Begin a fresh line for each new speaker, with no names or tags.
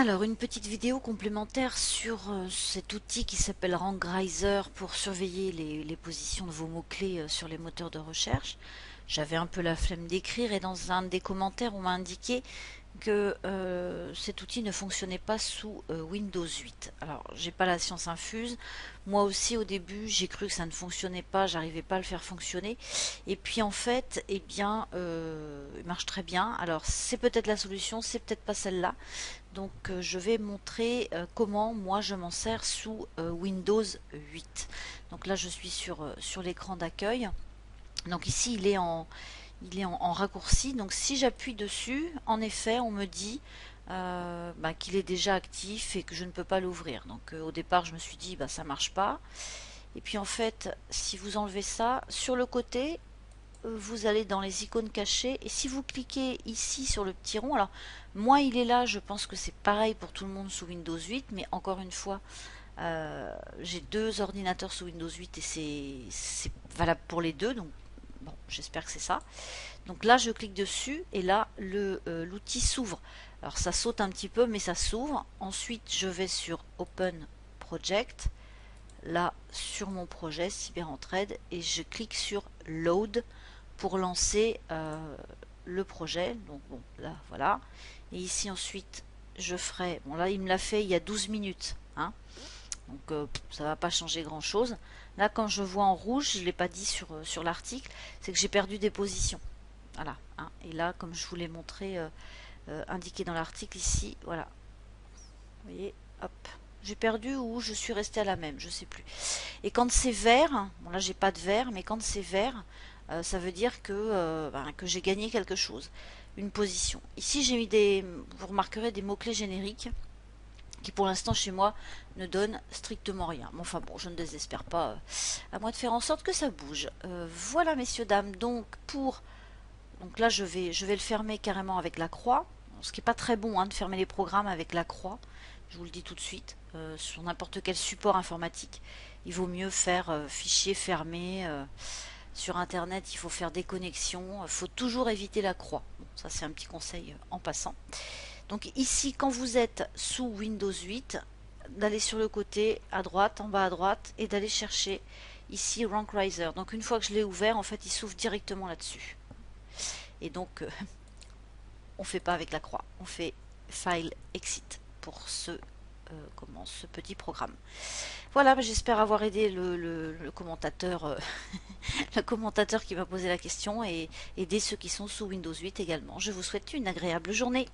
Alors, une petite vidéo complémentaire sur cet outil qui s'appelle Rankraser pour surveiller les positions de vos mots-clés sur les moteurs de recherche. J'avais un peu la flemme d'écrire et dans un des commentaires, on m'a indiqué que cet outil ne fonctionnait pas sous Windows 8. Alors, j'ai pas la science infuse. Moi aussi, au début, j'ai cru que ça ne fonctionnait pas, j'arrivais pas à le faire fonctionner. Et puis, en fait, eh bien, il marche très bien. Alors, c'est peut-être la solution, c'est peut-être pas celle-là. Donc je vais montrer comment moi je m'en sers sous Windows 8. Donc là je suis sur l'écran d'accueil. Donc ici il est en raccourci. Donc si j'appuie dessus, en effet on me dit qu'il est déjà actif et que je ne peux pas l'ouvrir. Donc au départ je me suis dit ça marche pas. Et puis en fait si vous enlevez ça, sur le côté vous allez dans les icônes cachées et si vous cliquez ici sur le petit rond, alors moi il est là, je pense que c'est pareil pour tout le monde sous Windows 8, mais encore une fois j'ai deux ordinateurs sous Windows 8 et c'est valable pour les deux, donc bon, j'espère que c'est ça. Donc là je clique dessus et là l'outil s'ouvre. Alors ça saute un petit peu mais ça s'ouvre. Ensuite je vais sur Open Project, là sur mon projet CyberEntraide, et je clique sur Load pour lancer le projet. Donc bon, là voilà. Et ici ensuite, je ferai. Bon là, il me l'a fait il y a 12 minutes. Hein, donc ça va pas changer grand chose. Là, quand je vois en rouge, je ne l'ai pas dit sur l'article, c'est que j'ai perdu des positions. Voilà. Hein, et là, comme je vous l'ai montré, indiqué dans l'article ici, voilà. Vous voyez, hop. J'ai perdu ou je suis resté à la même, je sais plus. Et quand c'est vert, bon là j'ai pas de vert, mais quand c'est vert, ça veut dire que j'ai gagné quelque chose, une position. Ici j'ai mis vous remarquerez des mots-clés génériques qui pour l'instant chez moi ne donnent strictement rien. Mais enfin bon, je ne désespère pas, à moi de faire en sorte que ça bouge. Voilà messieurs, dames, donc là je vais le fermer carrément avec la croix, ce qui n'est pas très bon de fermer les programmes avec la croix, je vous le dis tout de suite, sur n'importe quel support informatique. Il vaut mieux faire fichier fermé. Sur internet il faut faire des connexions, il faut toujours éviter la croix. Bon, ça c'est un petit conseil en passant. Donc ici quand vous êtes sous Windows 8, d'aller sur le côté à droite, en bas à droite, et d'aller chercher ici Rankraser. Donc une fois que je l'ai ouvert, en fait il s'ouvre directement là-dessus. Et donc on fait pas avec la croix, on fait File Exit pour ce petit programme. Voilà, j'espère avoir aidé le commentateur, le commentateur qui m'a posé la question, et aider ceux qui sont sous Windows 8 également. Je vous souhaite une agréable journée.